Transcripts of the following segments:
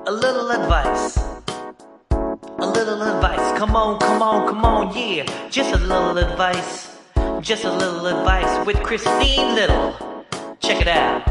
A little advice. A little advice. Come on, yeah. Just a little advice. Just a little advice with Christine Little. Check it out.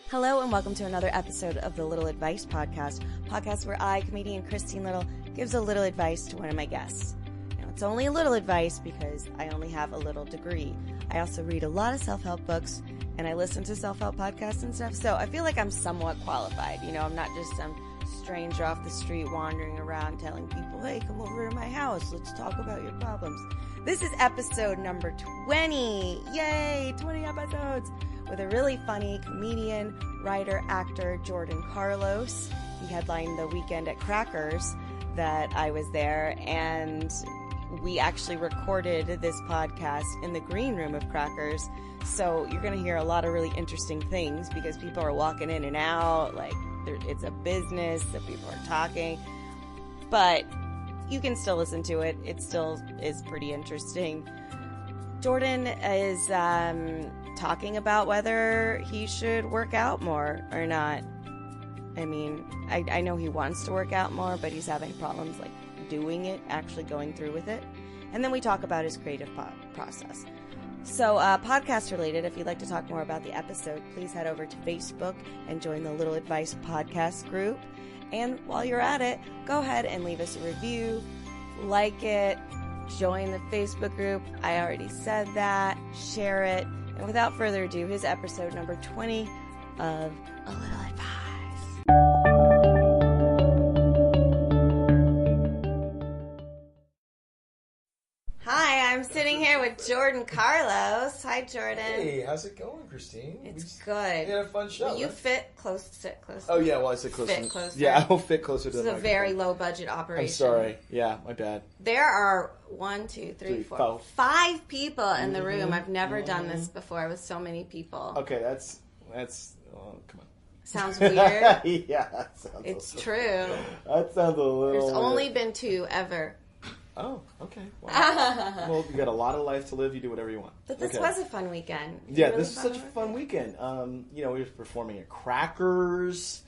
Hello and welcome to another episode of the Little Advice podcast where I, comedian Christine Little, gives a little advice to one of my guests. Now, it's only a little advice because I only have a little degree. I also read a lot of self-help books and I listen to self-help podcasts and stuff, so I feel like I'm somewhat qualified. You know, I'm not just some stranger off the street wandering around telling people, hey, come over to my house, let's talk about your problems. This is episode number 20. Yay, 20 episodes! With a really funny comedian, writer, actor, Jordan Carlos. He headlined the weekend at Crackers that I was there, and we actually recorded this podcast in the green room of Crackers. So you're going to hear a lot of really interesting things because people are walking in and out, like it's a business that people are talking. But you can still listen to it. It still is pretty interesting. Jordan is talking about whether he should work out more or not. I mean, I know he wants to work out more, but he's having problems like doing it, actually going through with it. And then we talk about his creative process. So podcast related, if you'd like to talk more about the episode, please head over to Facebook and join the Little Advice podcast group. And while you're at it, go ahead and leave us a review, like it, join the Facebook group. I already said that. Share it. And without further ado, here's episode number 20 of A Little Advice. Hi, I'm sitting here with Jordan Carlos. Hi, Jordan. Hey, how's it going, Christine? It's good. We had a fun show. Will you right? sit close? Oh, yeah, well, I sit closer. Fit closer. Yeah, I'll fit closer to This the is a microphone. very low budget operation. I'm sorry. Yeah, my bad. There are 5 people in the room. I've never done this before with so many people. Okay, that's oh, come on. Sounds weird. Yeah, that sounds It's true. That sounds a little... There's only been 2 ever. Oh, okay. Well, you got a lot of life to live. You do whatever you want. But this was a fun weekend. Yeah, really this was such a fun weekend. You know, we were performing at Crackers.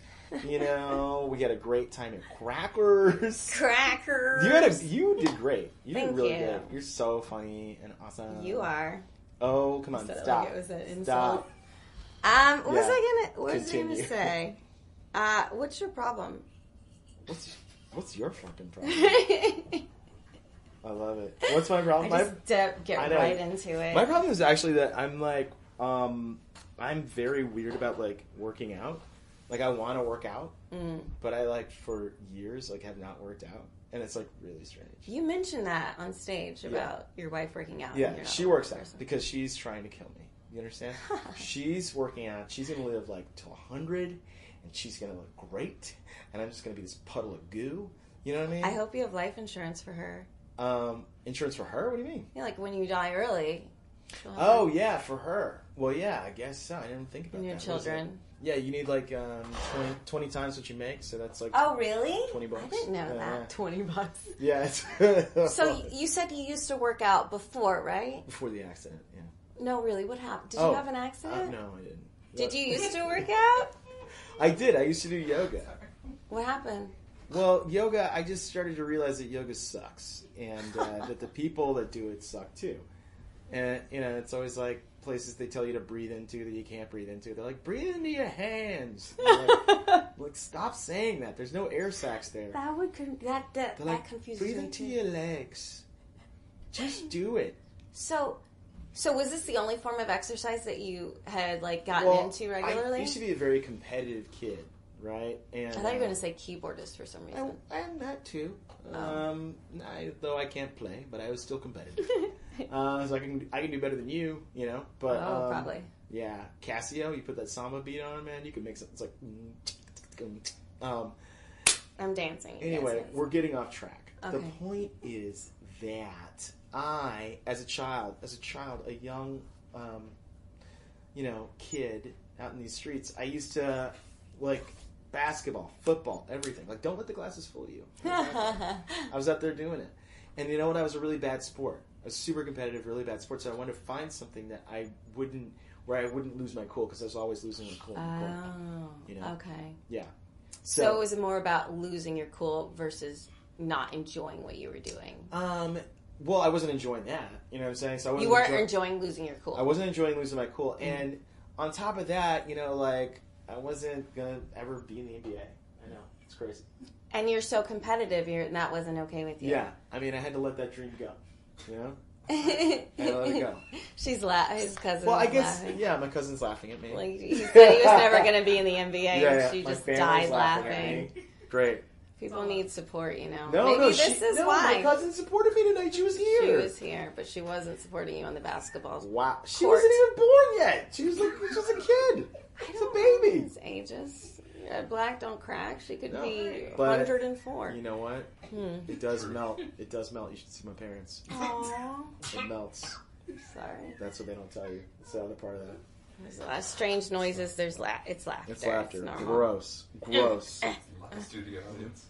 You know, we had a great time at Crackers. Crackers. You did great. You Thank did really you. good. You're so funny and awesome. You are. Oh, come on, Said it stop. like it was an insult. Stop. What was I gonna Continue. say? What's your problem? What's your fucking problem? I love it. What's my problem? I just get right into it. My problem is actually that I'm like, I'm very weird about like working out. Like I want to work out, but I like for years like have not worked out, and it's like really strange. You mentioned that on stage about your wife working out. Yeah, she works out because she's trying to kill me. You understand? She's working out. She's gonna live like to 100, and she's gonna look great, and I'm just gonna be this puddle of goo. You know what I mean? I hope you have life insurance for her. Insurance for her? What do you mean? Yeah, like when you die early. Oh, yeah, for her. Well, yeah, I guess so. I didn't think about and your that. children. Yeah, you need like 20 times what you make, so that's like Oh, really? $20. I didn't know that. $20. Yeah. So you said you used to work out before, right? Before the accident, yeah. No, really. What happened? Did you have an accident? No, I didn't. Did you used to work out? I did. I used to do yoga. What happened? Well, yoga, I just started to realize that yoga sucks, and that the people that do it suck too. And, you know, it's always like places they tell you to breathe into that you can't breathe into. They're like, breathe into your hands. Like, stop saying that. There's no air sacs there. That would that like, confuses me. Breathe into your legs. Just do it. So was this the only form of exercise that you had like gotten into regularly? I used to be a very competitive kid. Right, and I thought you were going to say keyboardist for some reason. And that too. Though I can't play, but I was still competitive. So I can do better than you, you know. But probably. Yeah, Casio. You put that samba beat on, man. You can make something. It's like. I'm dancing. Anyway, we're getting off track. Okay. The point is that I, as a child, a young, kid out in these streets, I used to like. Basketball, football, everything. Like, don't let the glasses fool you. I was out there doing it. And you know what? I was a really bad sport. I was super competitive, really bad sports. So I wanted to find something that where I wouldn't lose my cool, because I was always losing my cool. Okay. Yeah. So it was more about losing your cool versus not enjoying what you were doing. Well, I wasn't enjoying that. You know what I'm saying? So you weren't enjoying losing your cool. I wasn't enjoying losing my cool, and on top of that, I wasn't gonna ever be in the NBA. I know, it's crazy. And you're so competitive, and that wasn't okay with you. Yeah, I mean, I had to let that dream go. You know, I had to let it go. She's laughing. His cousin. Well, I guess laughing. Yeah, my cousin's laughing at me. Like he said, he was never going to be in the NBA, and she my just family's died laughing laughing. at me. Great. People need support, No, Maybe no, this is no, why. My cousin supported me tonight. She was here. She was here, but she wasn't supporting you on the basketball. Wow, she court. wasn't even born yet. She was a kid. She's a baby. It's ages. Black don't crack. She could be but 104. You know what? It does melt. It does melt. You should see my parents. Aww. It melts. Sorry. That's what they don't tell you. It's the other part of that. There's a lot of strange noises. It's laughter. It's laughter. It's normal. Gross. Studio audience.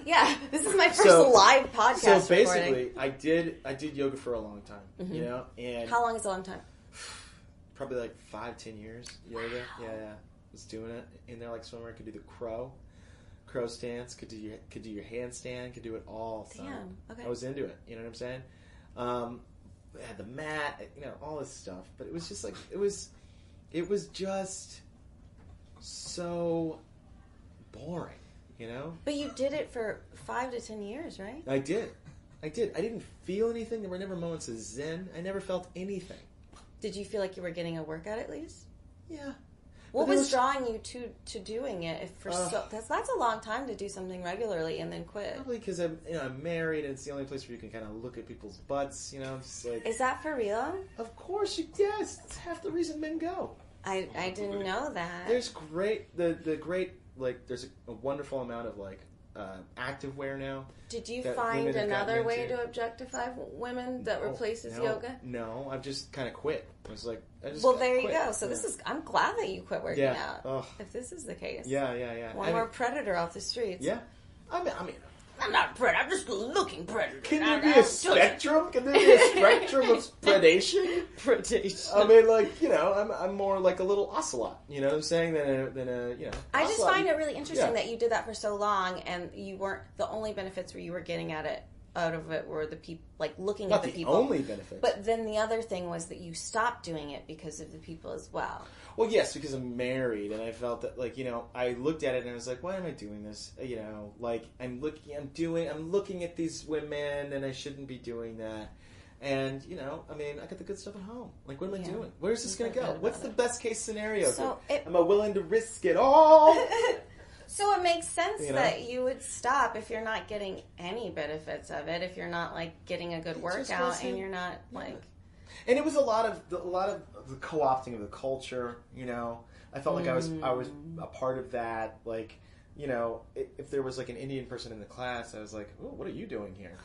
Yeah, this is my first live podcast. So basically, I did yoga for a long time, and how long is a long time? Probably like 5-10 years. Yoga, yeah. Was doing it in there like swimmer. I could do the crow stance. Could do your handstand. Could do it all. Damn. Okay. I was into it. You know what I'm saying? I had the mat. All this stuff. But it was just like it was just so boring. But you did it for 5 to 10 years, right? I did. I didn't feel anything. There were never moments of zen. I never felt anything. Did you feel like you were getting a workout at least? Yeah. What was drawing you to doing it? That's a long time to do something regularly and then quit. Probably because I'm married and it's the only place where you can kind of look at people's butts. Just like, is that for real? Of course, yes. It's half the reason men go. I didn't know that. There's there's a wonderful amount of active wear now. Did you find another way to objectify women that replaces yoga? No, I've just kind of quit. I was like, there you go. So I'm glad that you quit working out. Ugh. If this is the case. Yeah. One more predator off the streets. Yeah. I mean, I'm not a predator. I'm just a looking predator. Can there be a spectrum? Can there be a spectrum of predation? Predation. I mean, I'm more like a little ocelot. You know what I'm saying? Than a I just find it really interesting that you did that for so long, and you weren't the only benefits where you were getting out of it were the people, looking at the people. Not the only benefit. But then the other thing was that you stopped doing it because of the people as well. Well, yes, because I'm married, and I felt that, I looked at it and I was like, why am I doing this? I'm looking at these women, and I shouldn't be doing that. And, I got the good stuff at home. What am I doing? Where's this going to go? What's the best case scenario? Am I willing to risk it all? So it makes sense that you would stop if you're not getting any benefits of it, if you're not getting a good workout and you're not And it was a lot of the co-opting of the culture. I felt like I was a part of that. If there was an Indian person in the class, I was like, "Oh, what are you doing here?"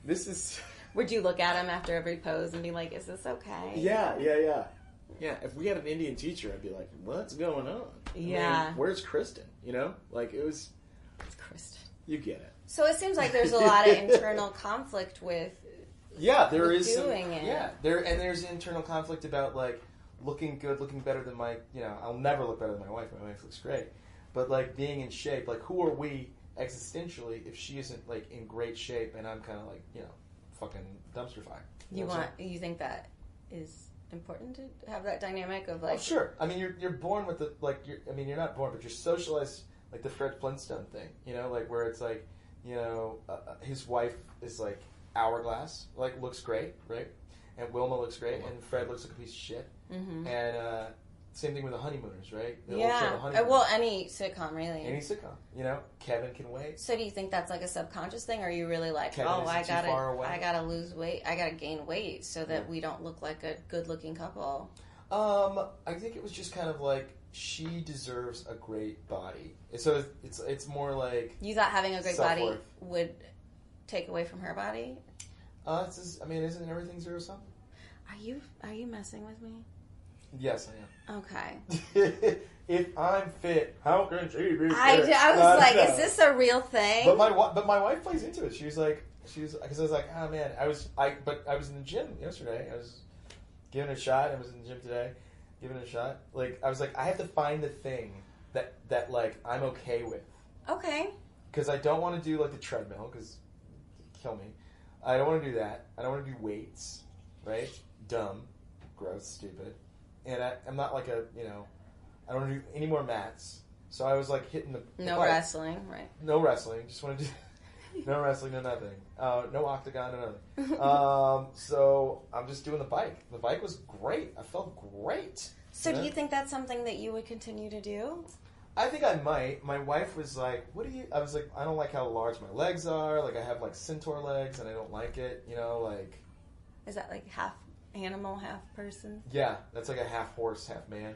This is. Would you look at him after every pose and be like, "Is this okay?" Yeah. Yeah, if we had an Indian teacher, I'd be like, "What's going on?" Yeah. Where's Kristen? It was. It's Kristen. You get it. So it seems like there's a lot of internal conflict with. Yeah, there is doing it. Yeah, there's internal conflict about looking good, looking better than my. I'll never look better than my wife. My wife looks great, but being in shape. Who are we existentially if she isn't in great shape and I'm kind of fucking dumpster fire? You think that is important to have that dynamic of Oh, sure. I mean, you're born with the you're not born, but you're socialized the Fred Flintstone thing. Where it's his wife is hourglass, looks great, right? And Wilma looks great, and Fred looks like a piece of shit. Mm-hmm. And same thing with the honeymooners, right? Well, any sitcom really. Any sitcom, Kevin can wait. So do you think that's a subconscious thing, or are you really Kevin I gotta lose weight, I gotta gain weight so that we don't look like a good-looking couple? I think it was just kind of she deserves a great body. So it's more you thought having a great self-worth. body would take away from her body? Isn't everything zero sum? Are you messing with me? Yes, I am. Okay. If I'm fit, how can she be fit? I was is this a real thing? But my wife plays into it. She's like, She was, because I was like, oh man, I was in the gym yesterday. I was giving it a shot. I was in the gym today, giving it a shot. Like, I was like, I have to find the thing that like I'm okay with. Okay. Because I don't want to do like the treadmill because kill me. I don't want to do that. I don't want to do weights, right? Dumb, gross, stupid. And I'm not like a, I don't want to do any more mats. So I was like hitting the no wrestling, right? No wrestling. Just want to do no wrestling, no nothing. No octagon, no nothing. So I'm just doing the bike. The bike was great. I felt great. So do you think that's something that you would continue to do? I think I might. My wife was like, what do you... I was like, I don't like how large my legs are. Like, I have, like, centaur legs, and I don't like it. Like... Is that, like, half animal, half person? Yeah. That's like a half horse, half man.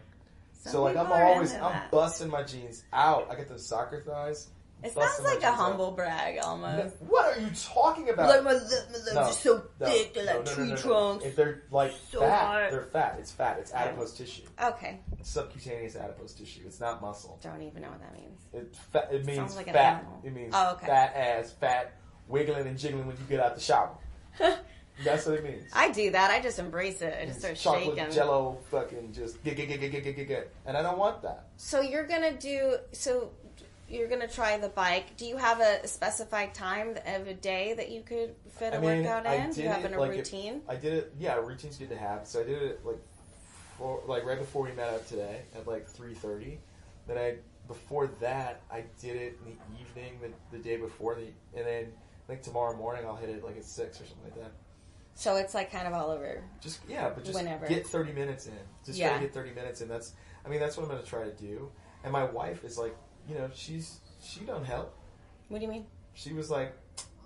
Some So, like, people I'm busting my jeans out. I get those soccer thighs. It sounds like a humble brag, almost. What are you talking about? Like, my legs are so thick, they're like tree trunks. If they're, like, So fat, hard. they're fat. It's fat. It's adipose tissue. Okay. It's subcutaneous adipose tissue. It's not muscle. Don't even know what that means. It means Sounds like an fat. animal. It means Oh, okay. fat ass, fat, wiggling and jiggling when you get out the shower. That's what it means. I do that. I just embrace it. I just start Chocolate shaking. Jello, fucking just get, and I don't want that. So you're gonna try the bike. Do you have a specified time of a day that you could fit a workout in? Do you have a routine? I did it. Yeah, a routine's good to have. So I did it right before we met up today at like 3:30. Then before that I did it in the evening the day before and then I think tomorrow morning I'll hit it like at 6 or something like that. So it's like kind of all over. Just whenever. Get 30 minutes in. Just try to get 30 minutes in. That's what I'm going to try to do. And my wife is like, she don't help. What do you mean? She was like,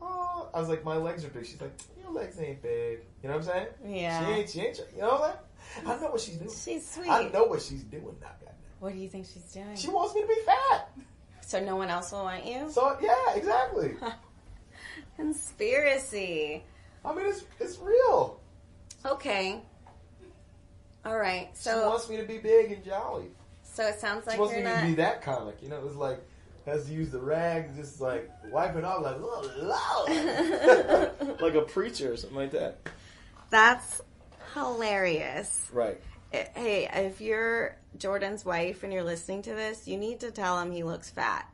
oh, I was like, my legs are big. She's like, your legs ain't big. You know what I'm saying? Yeah. She ain't. You know what I'm saying? I know what she's doing. She's sweet. I know what she's doing now, goddamn. What do you think she's doing? She wants me to be fat. So no one else will want you? So yeah, exactly. Conspiracy. I mean, it's real. Okay. All right. So she wants me to be big and jolly. So it sounds like she wants you're me not... to be that comic. It was like has to use the rag, just like wipe it off, like like a preacher or something like that. That's hilarious. Right. Hey, if you're Jordan's wife and you're listening to this, you need to tell him he looks fat.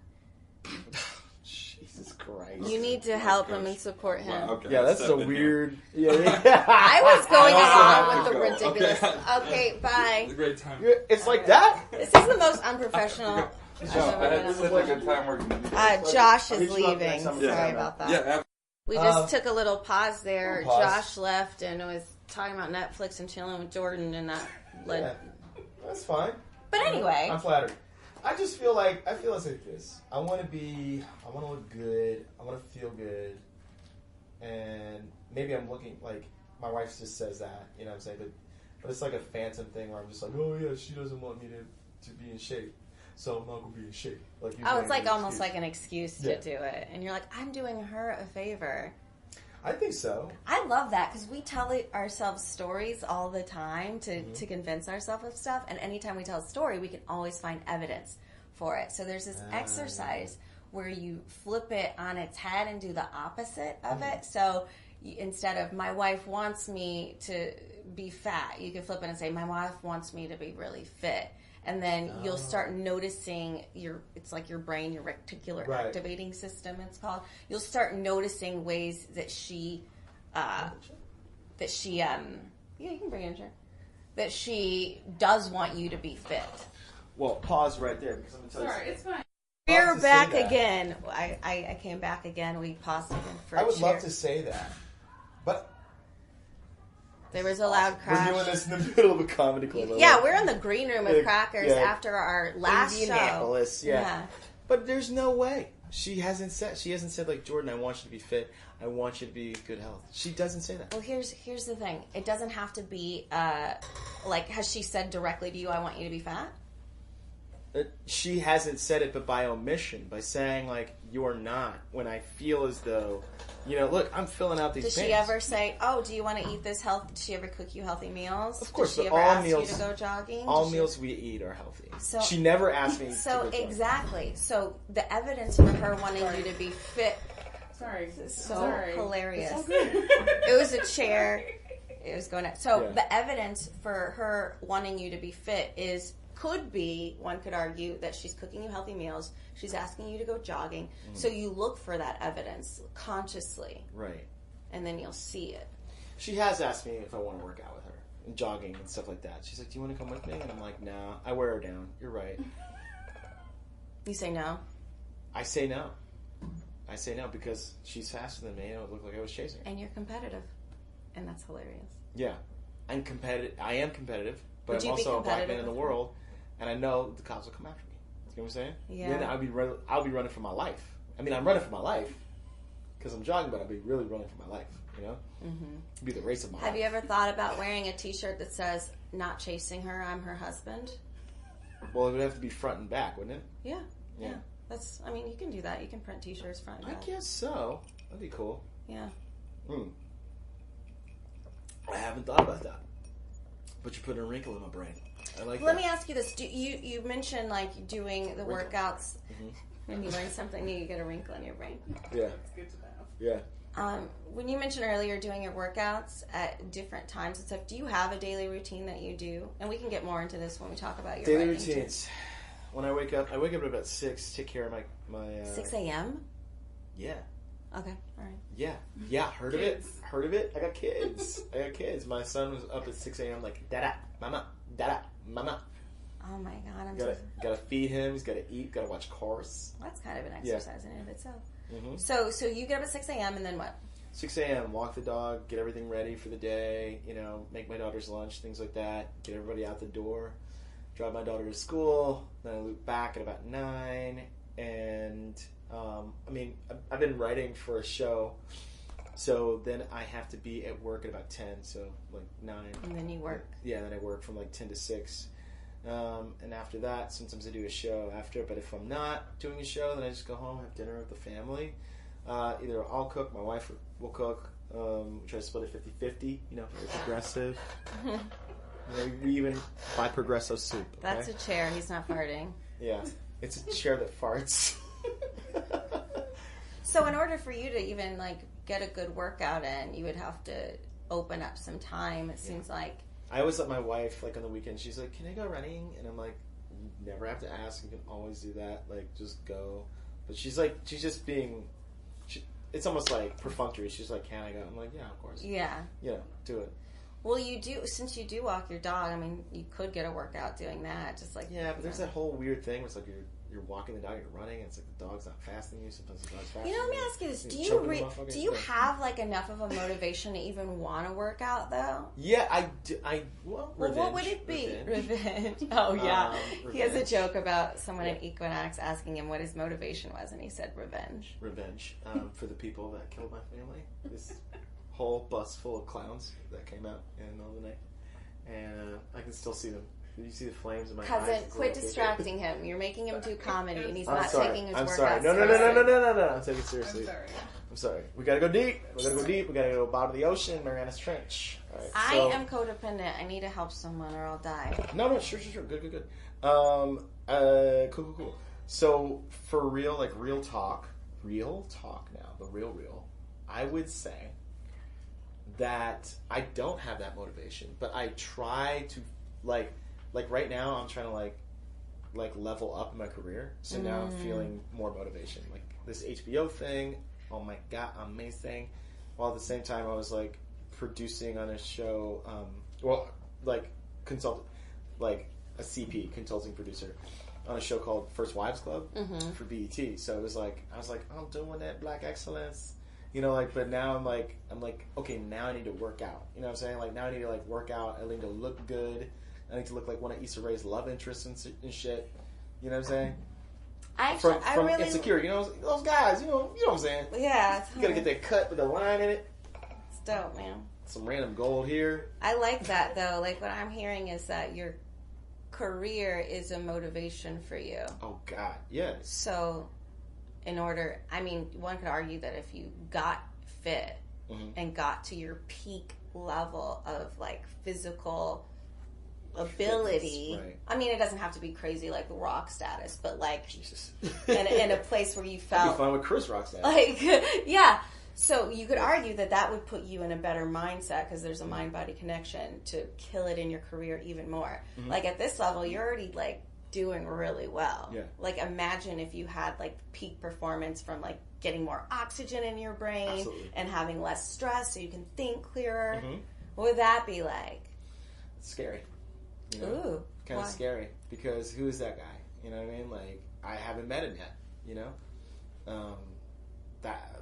Jesus Christ. You need to help him and support him. Wow, okay. Yeah, that's a weird... Yeah. I was going along with the ridiculous... Okay, bye. It's a great time. It's like that? This is the most unprofessional... This is a good time working with you. Josh is I'll hit you up leaving. next time. Sorry Yeah. about that. Yeah, We just took a little pause there. Pause. Josh left and was talking about Netflix and chilling with Jordan, and that led... Yeah. That's fine. But anyway... I'm flattered. I just feel like it's like this. I want to look good. I want to feel good. And maybe I'm looking like my wife just says that, you know what I'm saying? But it's like a phantom thing where I'm just like, oh yeah, she doesn't want me to be in shape. So I'm not going to be in shape. it's like almost like an excuse to do it. And you're like, I'm doing her a favor. I think so. I love that because we tell ourselves stories all the time to convince ourselves of stuff. And anytime we tell a story, we can always find evidence for it. So there's this exercise where you flip it on its head and do the opposite of it. So instead of my wife wants me to be fat, you can flip it and say my wife wants me to be really fit. And then you'll start noticing it's like your brain, your reticular activating system, it's called. You'll start noticing ways that she yeah, you can bring it in, sure. That she does want you to be fit. Well, pause right there because I'm going to tell you something. It's fine. We're back again. I came back again. We paused again for a I would cheer. love to say that. But there was a loud crash. we're doing this in the middle of a comedy club. Yeah, we're in the green room with Crackers Yeah. after our last show. Indianapolis, yeah. But there's no way. She hasn't said like, Jordan, I want you to be fit. I want you to be in good health. She doesn't say that. Well, here's the thing. It doesn't have to be like, has she said directly to you, I want you to be fat? She hasn't said it, but by omission, by saying like, you're not, when I feel as though, look, I'm filling out these Does things. she ever say, oh, do you want to eat this health? Does she ever cook you healthy meals? Of course, Does she but ever all ask meals, you to go jogging? All meals we eat are healthy. So, she never asked me to So go jogging. exactly. So the evidence for her wanting you to be fit Sorry. So hilarious. It was a chair. It was going out. So the evidence for her wanting you to be fit could be, one could argue, that she's cooking you healthy meals. She's asking you to go jogging. So you look for that evidence consciously. Right. And then you'll see it. She has asked me if I want to work out with her. And jogging and stuff like that. She's like, do you want to come with me? And I'm like, nah. I wear her down. You're right. You say no? I say no. I say no because she's faster than me and it would look like I was chasing her. And you're competitive. And that's hilarious. Yeah. I'm competitive. I am competitive. But Would I'm you be also a black man competitive in the with her? world. And I know the cops will come after me. You know what I'm saying? Yeah. Then I'll be running for my life. I mean, I'm running for my life because I'm jogging, but I'll be really running for my life. You know? Mm-hmm. It'll be the race of my life. Have you ever thought about wearing a t-shirt that says, not chasing her, I'm her husband? Well, it would have to be front and back, wouldn't it? Yeah. You can do that. You can print t-shirts front and back. I guess so. That'd be cool. Yeah. I haven't thought about that. But you're putting a wrinkle in my brain. I like Let that. me ask you this. You mentioned, like, doing the workouts. When you learn something new, you get a wrinkle in your brain. Yeah. It's good to know. Yeah. When you mentioned earlier doing your workouts at different times and stuff, do you have a daily routine that you do? And we can get more into this when we talk about your daily writing, routines. too. When I wake up at about 6, take care of my 6 a.m.? Yeah. Okay, all right. Yeah, heard of it? I got kids. My son was up at 6 a.m. like, dada, mama. Oh my God, Gotta feed him, he's gotta eat, gotta watch Chorus. That's kind of an exercise in and of itself. Mm-hmm. So you get up at 6 a.m. and then what? 6 a.m., walk the dog, get everything ready for the day, make my daughter's lunch, things like that, get everybody out the door, drive my daughter to school, then I loop back at about 9, and, I've been writing for a show, so then I have to be at work at about 10, so like 9. And then you work. Yeah, then I work from like 10 to 6. And after that, sometimes I do a show after, but if I'm not doing a show, then I just go home, have dinner with the family. Either I'll cook, my wife will cook, we try to split it 50-50, very progressive. We even buy Progresso soup. Okay? That's a chair, he's not farting. Yeah, it's a chair that farts. So in order for you to even get a good workout in, you would have to open up some time, it seems like. I always let my wife, on the weekend, she's like, can I go running? And I'm like, you never have to ask, you can always do that, just go. But she's just being, it's almost like perfunctory. She's like, can I go? I'm like, yeah, of course. Yeah. Do it. Well, since you do walk your dog, you could get a workout doing that, just like. Yeah, but there's that whole weird thing where it's like you're walking the dog, you're running, and it's like the dog's not fast than you, sometimes the dog's faster. Let me ask you this, do you have enough of a motivation to even want to work out, though? Yeah, I do. Well, what would it be? Revenge. Oh, yeah. He has a joke about someone at Equinox asking him what his motivation was, and he said revenge. Revenge for the people that killed my family. This whole bus full of clowns that came out in the middle of the night. And I can still see them. Did you see the flames in my eyes? Cousin, quit distracting him. You're making him do comedy, and he's not taking his work sorry. out No. I'm taking it seriously. I'm sorry. We gotta go deep. We gotta go bottom of the ocean, Mariana's Trench. All right, I am codependent. I need to help someone or I'll die. No, sure. Good. Cool. So, for real, real talk now, the real, I would say that I don't have that motivation, but I try to, like right now, I'm trying to level up in my career. So now I'm feeling more motivation. Like this HBO thing, oh my God, amazing. While at the same time I was producing on a show, a CP, consulting producer, on a show called First Wives Club for BET. So it was I was I'm doing that Black excellence. But now I'm like, okay, now I need to work out. You know what I'm saying? Now I need to work out. I need to look good. I need to look like one of Issa Rae's love interests and shit. You know what I'm saying? From really Insecure, those guys. You know what I'm saying? Yeah, you gotta get that cut with a line in it. It's dope, man. Some random gold here. I like that though. What I'm hearing is that your career is a motivation for you. Oh God, yes. So, one could argue that if you got fit and got to your peak level of physical ability. Fitness, right. I mean, it doesn't have to be crazy like rock status, but like Jesus. in a place where you felt I'd be fine with Chris rock status. like, yeah. So you could argue that would put you in a better mindset because there's a mind-body connection to kill it in your career even more. Mm-hmm. Like at this level, you're already like doing really well. Yeah. Like imagine if you had like peak performance from like getting more oxygen in your brain Absolutely. and having less stress so you can think clearer. Mm-hmm. What would that be like? It's scary. You know? Ooh. Kind of why? scary because who is that guy? You know what I mean? Like I haven't met him yet. You know,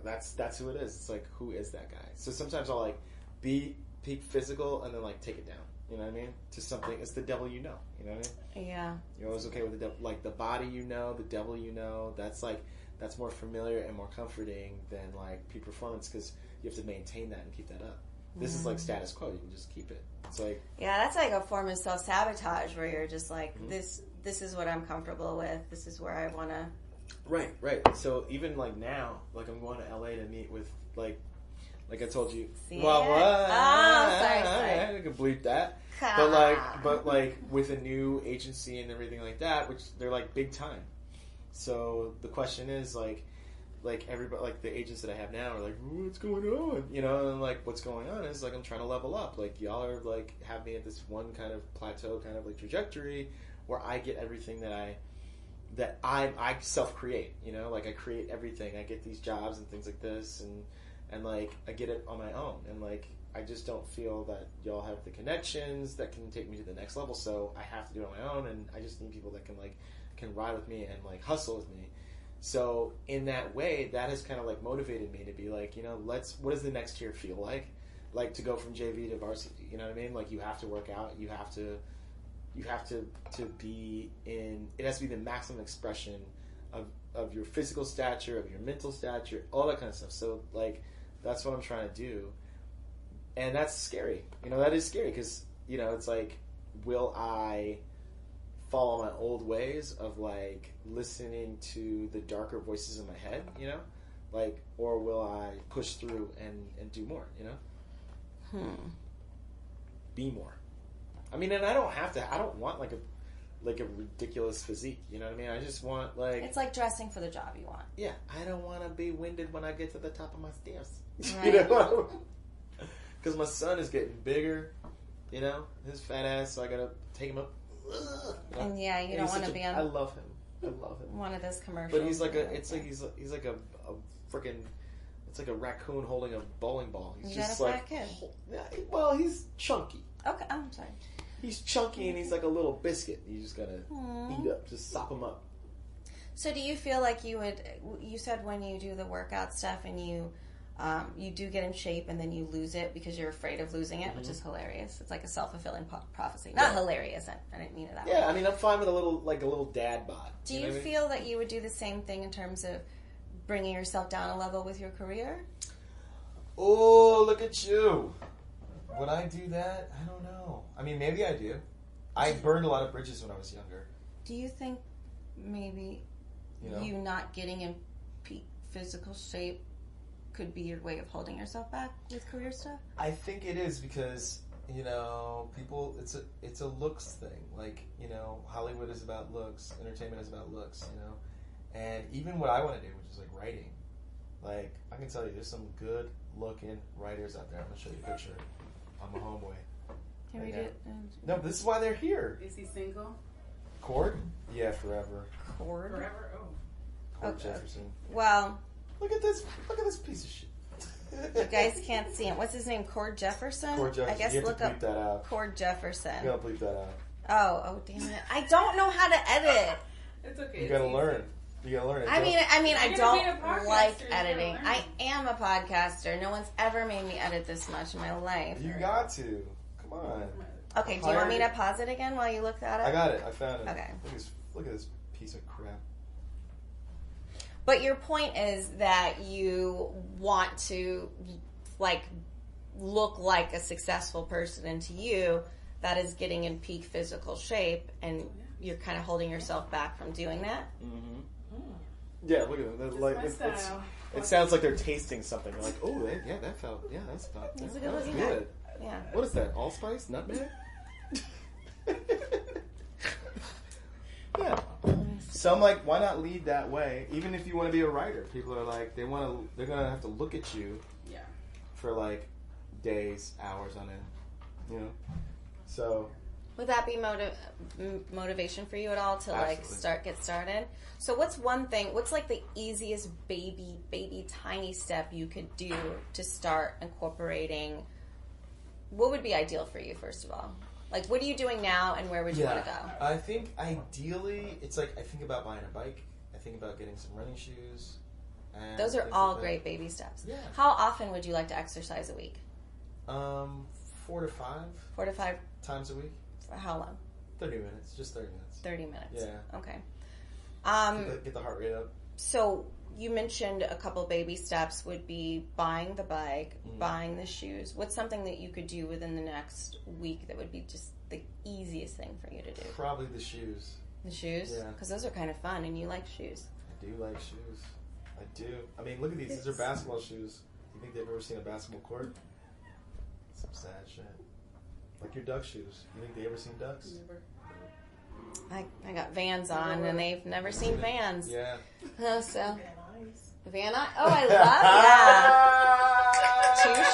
that's who it is. It's like who is that guy? So sometimes I'll like be peak physical and then like take it down. You know what I mean? To something. It's the devil you know. You know what I mean? Yeah. You're always okay with the devil, like the body you know, the devil you know. That's more familiar and more comforting than like peak performance because you have to maintain that and keep that up. This is like status quo. You can just keep it. It's like yeah, that's like a form of self-sabotage where you're just like this is what I'm comfortable with. This is where I want to. right. So even like now, like I'm going to LA to meet with like I told you. See Well, it? what? Sorry. I can bleep that. But like with a new agency and everything like that, which they're like big time. So the question is like everybody, like the agents that I have now are like, what's going on? You know, and like what's going on is like I'm trying to level up. Like y'all are like have me at this one kind of plateau, kind of like trajectory where I get everything that I self create. You know, like I create everything. I get these jobs and things like this, and like I get it on my own, and like I just don't feel that y'all have the connections that can take me to the next level. So I have to do it on my own, and I just need people that can ride with me and like hustle with me. So in that way, that has kind of like motivated me to be like, you know, what does the next year feel like? Like to go from JV to varsity, you know what I mean? Like you have to work out, you have to be in, it has to be the maximum expression of your physical stature, of your mental stature, all that kind of stuff. So like, that's what I'm trying to do. And that's scary. You know, that is scary because, you know, it's like, will I follow my old ways of like listening to the darker voices in my head, you know, like, or will I push through and do more, you know, be more. I mean, and I don't want like a ridiculous physique, you know what I mean? I just want like, It's like dressing for the job you want. yeah, I don't want to be winded when I get to the top of my stairs, Right. you know, because my son is getting bigger, you know, his fat ass, so I gotta take him up. And yeah, you don't want to be on. I love him. One of those commercials. But he's like he's like a freaking, it's like a raccoon holding a bowling ball. He's You just got a like, fat kid. yeah, well, he's chunky. Okay, I'm sorry. He's chunky and he's like a little biscuit. You just gotta eat up, just sop him up. So do you feel like you said when you do the workout stuff and you do get in shape and then you lose it because you're afraid of losing it, which is hilarious. It's like a self-fulfilling prophecy. Not hilarious. I didn't mean it that way. Yeah, I mean, I'm fine with a little dad bod. Do you feel that you would do the same thing in terms of bringing yourself down a level with your career? Oh, look at you. Would I do that? I don't know. I mean, maybe I do. I burned a lot of bridges when I was younger. Do you think maybe you not getting in peak physical shape could be your way of holding yourself back with career stuff? I think it is because, you know, people, it's a looks thing. Like, you know, Hollywood is about looks, entertainment is about looks, you know. And even what I want to do, which is like writing, like, I can tell you there's some good looking writers out there. I'm going to show you a picture. I'm a homeboy. Can we Right do it? No, this is why they're here. Is he single? Cord? Yeah, forever. Cord? Forever? Oh. Cord Okay. Jefferson. Well, Look at this piece of shit. you guys can't see him. What's his name? Cord Jefferson? Cord Jefferson. I guess You have look to bleep up that out. Cord Jefferson. You gotta bleep that out. Oh, damn it. I don't know how to edit. It's okay. You gotta learn. You gotta learn it. I mean, I You're don't gonna be a podcaster, like you gotta editing. learn. I am a podcaster. No one's ever made me edit this much in my life. You got to. Come on. Okay, do you want me to pause it again while you look that up? I got it. I found it. Okay. Look at this piece of crap. But your point is that you want to, like, look like a successful person, and to you, that is getting in peak physical shape, and you're kind of holding yourself back from doing that. Mm-hmm. Yeah, look at them. Like, my style. it sounds like they're tasting something. They're like, oh, that felt, yeah, that's That's a that good was looking good. Yeah. What is that? Allspice? Nutmeg? Yeah. So I'm like, why not lead that way? Even if you want to be a writer, people are like, they're gonna have to look at you, Yeah. for like days, hours on end, you know. So Would that be motivation for you at all to like get started? So what's like the easiest baby tiny step you could do to start incorporating? What would be ideal for you, first of all? Like, what are you doing now, and where would you want to go? I think ideally, it's like I think about buying a bike. I think about getting some running shoes. And those are all great baby steps. Yeah. How often would you like to exercise a week? 4 to 5. 4 to 5 times a week. For how long? 30 minutes. Just 30 minutes. 30 minutes. Yeah. Okay. Get the heart rate up. So you mentioned a couple baby steps would be buying the bike, buying the shoes. What's something that you could do within the next week that would be just the easiest thing for you to do? Probably the shoes. The shoes? Yeah. Because those are kind of fun, and you like shoes. I do like shoes. I do. I mean, look at these. These are basketball shoes. You think they've ever seen a basketball court? Some sad shit. Like your duck shoes. You think they ever seen ducks? Never. I got Vans on, and they've never seen Vans. Yeah. So Van Nuys. Van Nuys. Oh, I love that. Touche.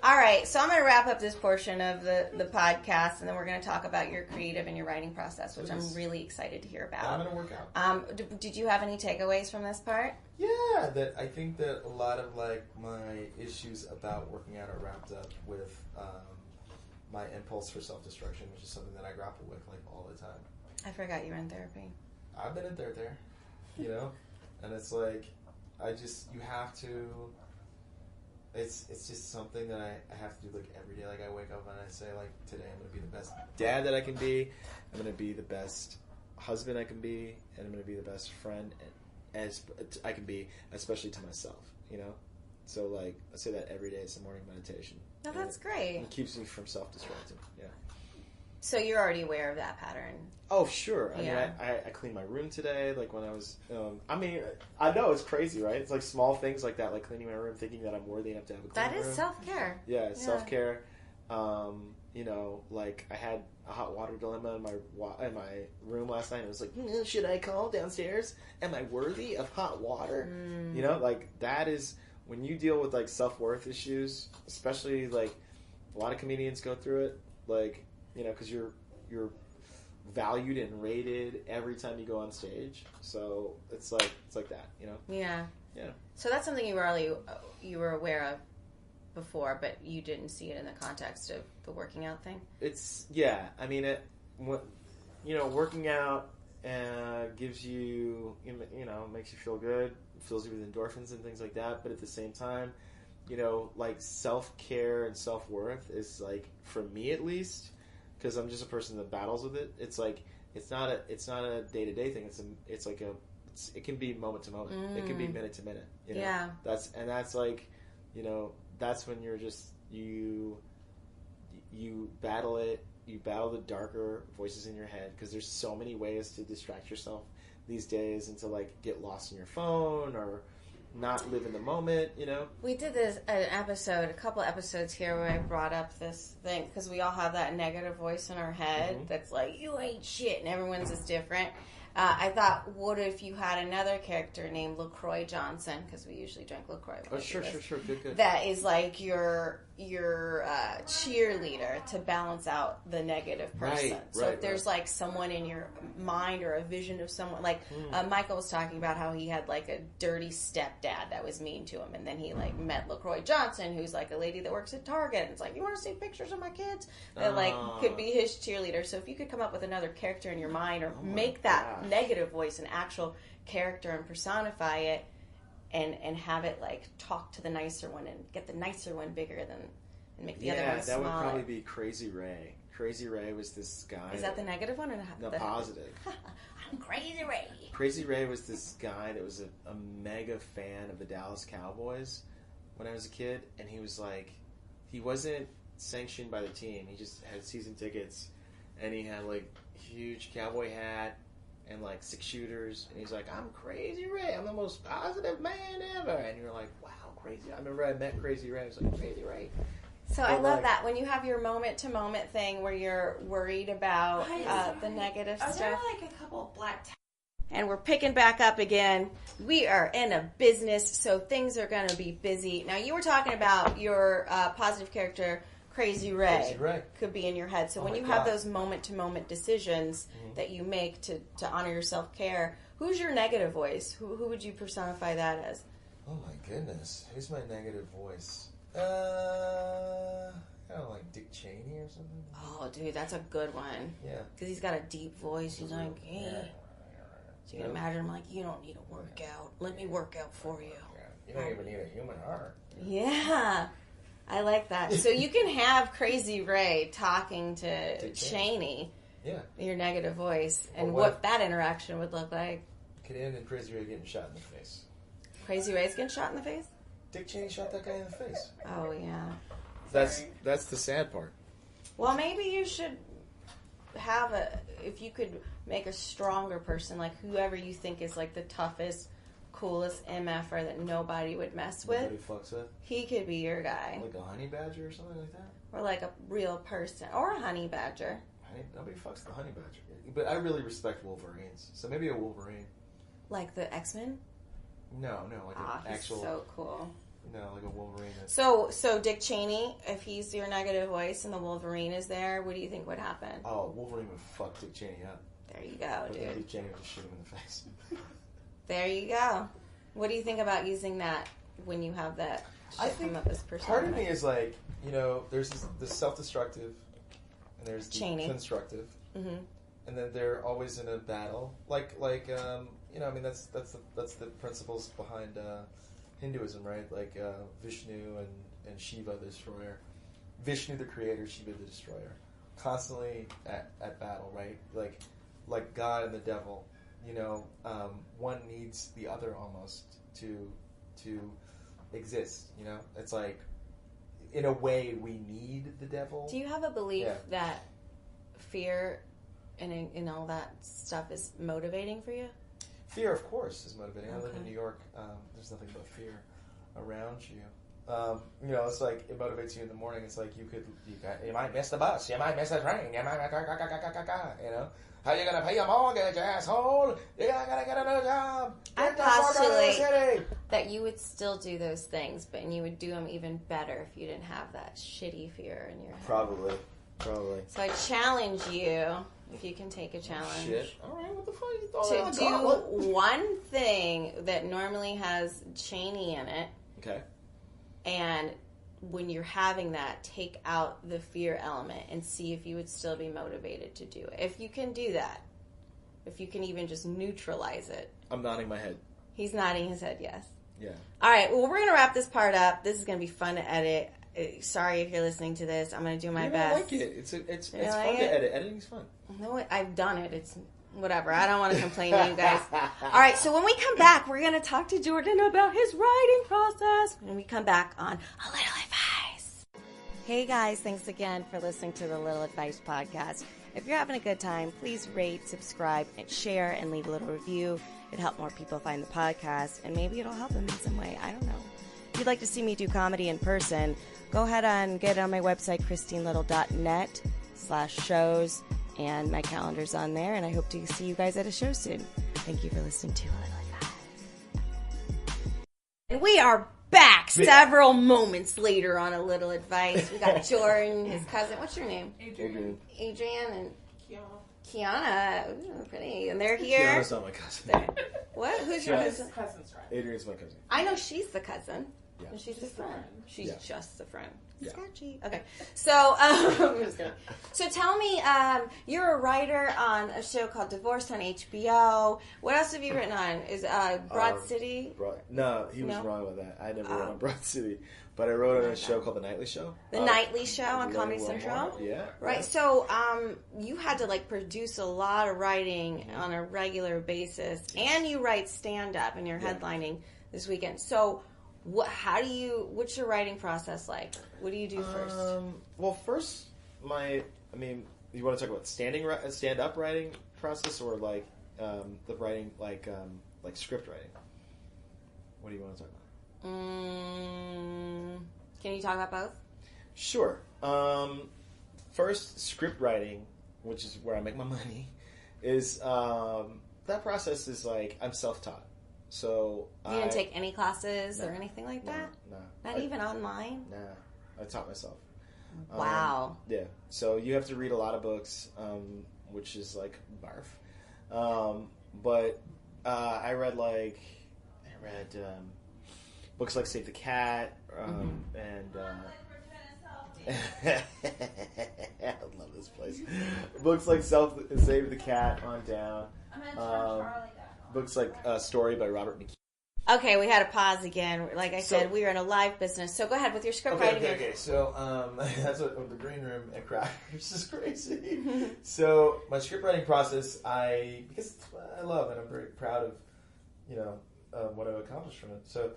All right, so I'm going to wrap up this portion of the podcast, and then we're going to talk about your creative and your writing process, which I'm really excited to hear about. I'm going to work out. Did you have any takeaways from this part? Yeah, that I think that a lot of like my issues about working out are wrapped up with my impulse for self-destruction, which is something that I grapple with like all the time. I forgot you were in therapy. I've been in therapy, you know, and it's like you have to. It's just something that I have to do like every day. Like I wake up and I say like, today I'm going to be the best dad that I can be. I'm going to be the best husband I can be, and I'm going to be the best friend as I can be, especially to myself. You know, so like I say that every day. It's a morning meditation. No, that's great. It keeps me from self-destructing. Yeah. So you're already aware of that pattern. Oh, sure. I Yeah. mean, I cleaned my room today. Like when I was, I mean, I know it's crazy, right? It's like small things like that, like cleaning my room, thinking that I'm worthy enough to have a clean room. That is self-care. Yeah, it's self-care. You know, like I had a hot water dilemma in my room last night. It was like, should I call downstairs? Am I worthy of hot water? You know, like that is when you deal with like self-worth issues, especially like a lot of comedians go through it, like, you know, because you're valued and rated every time you go on stage. So it's like that, you know. Yeah. Yeah. So that's something you were aware of before, but you didn't see it in the context of the working out thing. I mean, working out gives you, you know, makes you feel good, fills you with endorphins and things like that. But at the same time, you know, like self-care and self-worth is like, for me at least, because I'm just a person that battles with it. It's like it's not a day-to-day thing. It can be moment to moment. It can be minute to minute. You know? Yeah. That's like, you know, that's when you're just you battle it. You battle the darker voices in your head, because there's so many ways to distract yourself these days and to like get lost in your phone or not live in the moment, you know? We did a couple episodes here where I brought up this thing, because we all have that negative voice in our head that's like, you ain't shit, and everyone's is different. I thought, what if you had another character named LaCroix Johnson, because we usually drink LaCroix. Oh, sure. Good. That is like your cheerleader to balance out the negative person. So if there's like someone in your mind or a vision of someone, like Michael was talking about how he had like a dirty stepdad that was mean to him, and then he like met LaCroix Johnson, who's like a lady that works at Target, and it's like, you want to see pictures of my kids? That like could be his cheerleader. So if you could come up with another character in your mind, or make that negative voice an actual character and personify it, and have it like talk to the nicer one and get the nicer one bigger and make the other one smaller. That would probably be Crazy Ray. Crazy Ray was this guy. Is that the negative one or no, positive? I'm Crazy Ray. Crazy Ray was this guy that was a mega fan of the Dallas Cowboys when I was a kid, and he was like, he wasn't sanctioned by the team. He just had season tickets, and he had like huge cowboy hat and like 6 shooters, and he's like, I'm Crazy Ray, I'm the most positive man ever. And you're like, wow, crazy. I remember I met Crazy Ray. I was like, Crazy Ray, So I love that when you have your moment-to-moment thing where you're worried about the negative Are stuff. there like a couple of black And we're picking back up again. We are in a business, so things are going to be busy. Now, you were talking about your positive character, Crazy Ray. Crazy Ray. Could be in your head. So Oh when my you God. have those moment-to-moment decisions that you make to honor your self-care, who's your negative voice? Who would you personify that as? Oh my goodness, who's my negative voice? Kind of like Dick Cheney or something. Oh, dude, that's a good one. Yeah. Because he's got a deep voice. He's like, hey. So you can imagine him like, you don't need a workout. Let me work out for you. You don't even need a human heart. Yeah. I like that. So you can have Crazy Ray talking to Cheney, Yeah. your negative voice, and Or what that interaction would look like. Could end in Crazy Ray getting shot in the face. Crazy Ray's getting shot in the face? Dick Cheney shot that guy in the face. Oh, yeah. That's the sad part. Well, maybe you should have if you could make a stronger person, like whoever you think is like the toughest, coolest MFer that nobody would mess with. Nobody fucks with. He could be your guy. Like a honey badger or something like that? Or like a real person. Or a honey badger. Nobody fucks the honey badger. But I really respect Wolverines. So maybe a Wolverine. Like the X-Men? No, like an He's actual... so cool. No, like a Wolverine. So Dick Cheney, if he's your negative voice and the Wolverine is there, what do you think would happen? Oh, Wolverine would fuck Dick Cheney up. There you go, But then dude. Dick Cheney would just shoot him in the face. There you go. What do you think about using that when you have that I shit think come up as person? part of me is like, there's the self-destructive, and there's the Cheney. constructive, Mm-hmm. and then they're always in a battle. That's the principles behind Hinduism, right? Like Vishnu and Shiva, the destroyer. Vishnu, the creator, Shiva, the destroyer. Constantly at battle, right? Like God and the devil. One needs the other almost to exist. It's like, in a way, we need the devil. Do you have a belief Yeah. that fear and all that stuff is motivating for you? Fear, of course, is motivating. I live in Okay. New York. There's nothing but fear around you. It's like it motivates you in the morning. It's like you might miss the bus, you might miss the train, you might how you gonna pay your mortgage, asshole? You gotta get a new job. I Get the fuck out of the postulate city. that you would still do those things, but you would do them even better if you didn't have that shitty fear in your head. Probably. So I challenge you, if you can take a challenge, Shit. All right, what the fuck? You throwing to me on the gauntlet? do one thing that normally has Cheney in it, Okay. and when you're having that, take out the fear element and see if you would still be motivated to do it. If you can do that, if you can even just neutralize it. I'm nodding my head. He's nodding his head, yes. Yeah. All right, well, we're going to wrap this part up. This is going to be fun to edit. Sorry if you're listening to this. I'm going to do my best. I like it. It's You fun like to it? edit. Editing's fun. No, I've done it. It's whatever. I don't want to complain to you guys. All right, so when we come back, we're going to talk to Jordan about his writing process when we come back on A Little Advice. Hey guys, thanks again for listening to the Little Advice podcast. If you're having a good time, please rate, subscribe, and share, and leave a little review. It'd help more people find the podcast, and maybe it'll help them in some way. I don't know. If you'd like to see me do comedy in person, go ahead and get on my website, christinelittle.net/shows, and my calendar's on there, and I hope to see you guys at a show soon. Thank you for listening to A Little Advice. And we are back several moments later on A Little Advice. We got Jordan, his cousin. What's your name? Adrian. Adrian and Kiana. Kiana. Ooh, pretty. And they're here. Kiana's not my cousin. What? Who's your His cousin? cousin's right. Adrian's my cousin. I know she's the cousin. Yeah. And she's the Just the friend. friend. She's Yeah. just the friend. Yeah. Sketchy. Okay. So, I'm just kidding. So tell me, you're a writer on a show called Divorced on HBO. What else have you written on? Is Broad City? No, he was No? wrong with that. I never wrote on Broad City. But I wrote on a show called The Nightly Show. The Nightly Show on Lenny Comedy Wilmore. Central? Yeah. Right, so you had to produce a lot of writing on a regular basis, and you write stand-up, and you're headlining this weekend. So what's your writing process like? What do you do first? Well, first, you want to talk about stand-up writing process, or the writing, like script writing? What do you want to talk about? Can you talk about both? Sure. First, script writing, which is where I make my money, is that process is like I'm self-taught. So You didn't take any classes or anything like that? No. Not even online? Nah. I taught myself. Wow. Yeah. So you have to read a lot of books, which is like barf. But I read books like Save the Cat, and I love this place. Books like Save the Cat on down. Books like Story by Robert McKee. Okay, we had to pause again. Like I said, we are in a live business. So go ahead with your script writing. Okay. So that's what the green room at Crackers is crazy. So my script writing process, because I love and I'm very proud of, what I've accomplished from it. So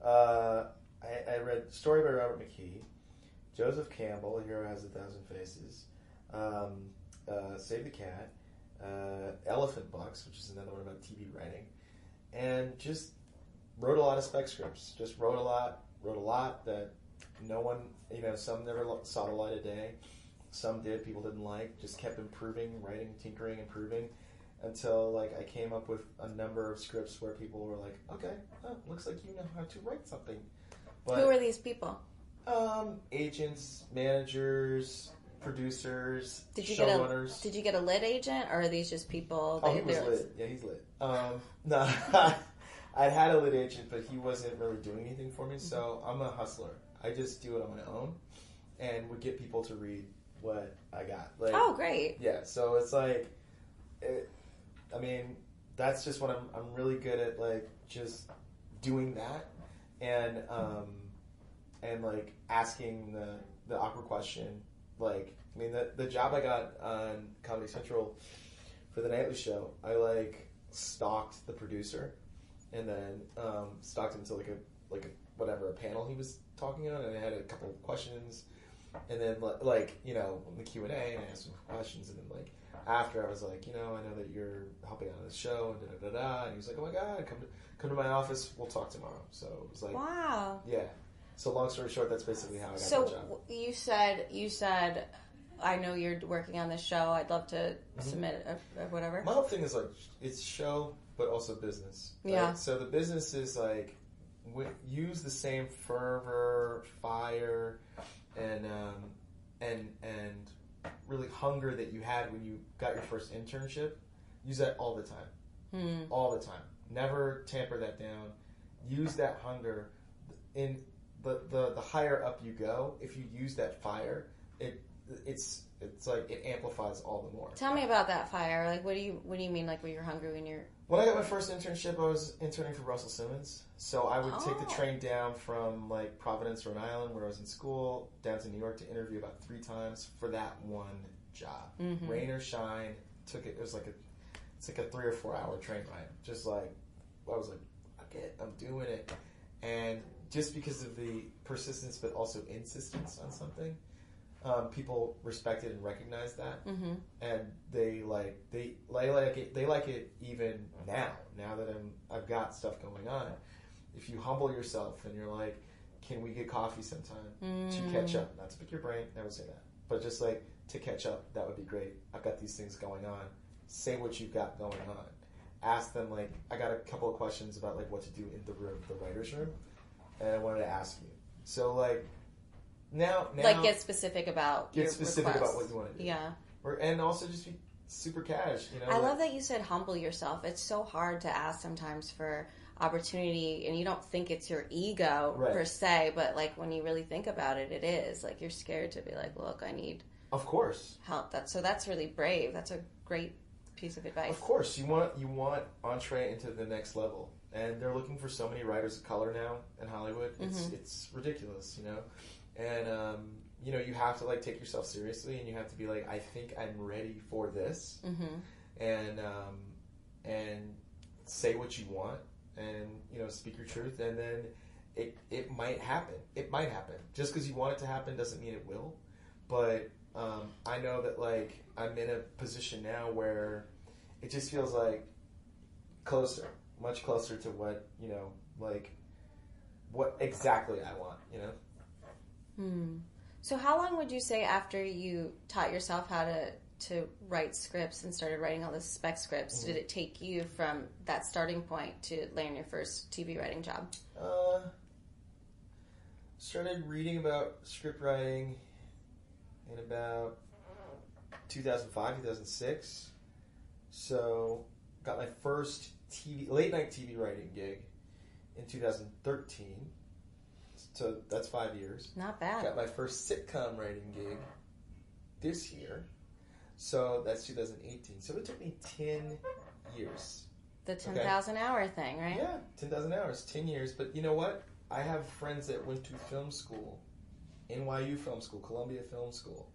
I read Story by Robert McKee, Joseph Campbell, A Hero Has a Thousand Faces, Save the Cat, Elephant Bucks, which is another one about TV writing, and just wrote a lot of spec scripts. Just wrote a lot that no one, some never saw the light of day. Some did, people didn't like. Just kept improving, writing, tinkering, improving, until I came up with a number of scripts where people were like, okay, looks like you know how to write something. But, who are these people? Agents, managers, producers, Did you get a lit agent, or are these just people? He was lit. Yeah, he's lit. No, I had a lit agent, but he wasn't really doing anything for me. So I'm a hustler. I just do it on my own, and would get people to read what I got. Oh, great. Yeah. So it's that's just what I'm really good at. Just doing that, and asking the awkward question. The job I got on Comedy Central for the nightly show, I stalked the producer, and then stalked him to a panel he was talking on, and I had a couple of questions, and then in the Q&A, and I asked him questions, and then after I was I know that you're helping out on the show, and and he was like, oh my god, come to my office, we'll talk tomorrow. So it was wow. Yeah. So long story short, that's basically how I got the job. So you said, I know you're working on this show. I'd love to submit whatever. My whole thing is it's show, but also business. Right? Yeah. So the business is use the same fervor, fire, and really hunger that you had when you got your first internship. Use that all the time. All the time. Never tamper that down. Use that hunger. In the higher up you go, if you use that fire, it amplifies all the more. Tell me about that fire. What do you mean? When you're hungry, when I got my first internship, I was interning for Russell Simmons. So I would take the train down from Providence, Rhode Island, where I was in school, down to New York to interview about 3 times for that one job. Rain or shine, took it. It was it's a 3 or 4 hour train ride. Just I was okay, I'm doing it, and just because of the persistence, but also insistence on something, people respect it and recognize that, and they like it. They like it even now. Now that I've got stuff going on. If you humble yourself and you're can we get coffee sometime to catch up? Not to pick your brain, never say that, but just to catch up. That would be great. I've got these things going on. Say what you've got going on. Ask them I got a couple of questions about what to do in the room, the writer's room, and I wanted to ask you. So now get specific about what you want to do. Yeah. And also just be super cash. I love that you said humble yourself. It's so hard to ask sometimes for opportunity, and you don't think it's your ego per se, but when you really think about it, it is. You're scared to be look, I need of course help. That's really brave. That's a great piece of advice. Of course, you want entree into the next level, and they're looking for so many writers of color now in Hollywood. It's ridiculous, and you have to take yourself seriously, and you have to be I think I'm ready for this, and say what you want, and speak your truth, and then it might happen. It might happen. Just because you want it to happen doesn't mean it will, but I know that I'm in a position now where it just feels closer, much closer to what what exactly I want. So how long would you say after you taught yourself how to write scripts and started writing all the spec scripts, did it take you from that starting point to land your first TV writing job? Started reading about script writing in about 2005, 2006. So got my first late night TV writing gig in 2013. So that's 5 years. Not bad. Got my first sitcom writing gig this year. So that's 2018. So it took me 10 years. The 10,000 hour thing, right? Yeah, 10,000 hours, 10 years. But you know what? I have friends that went to film school, NYU Film School, Columbia Film School,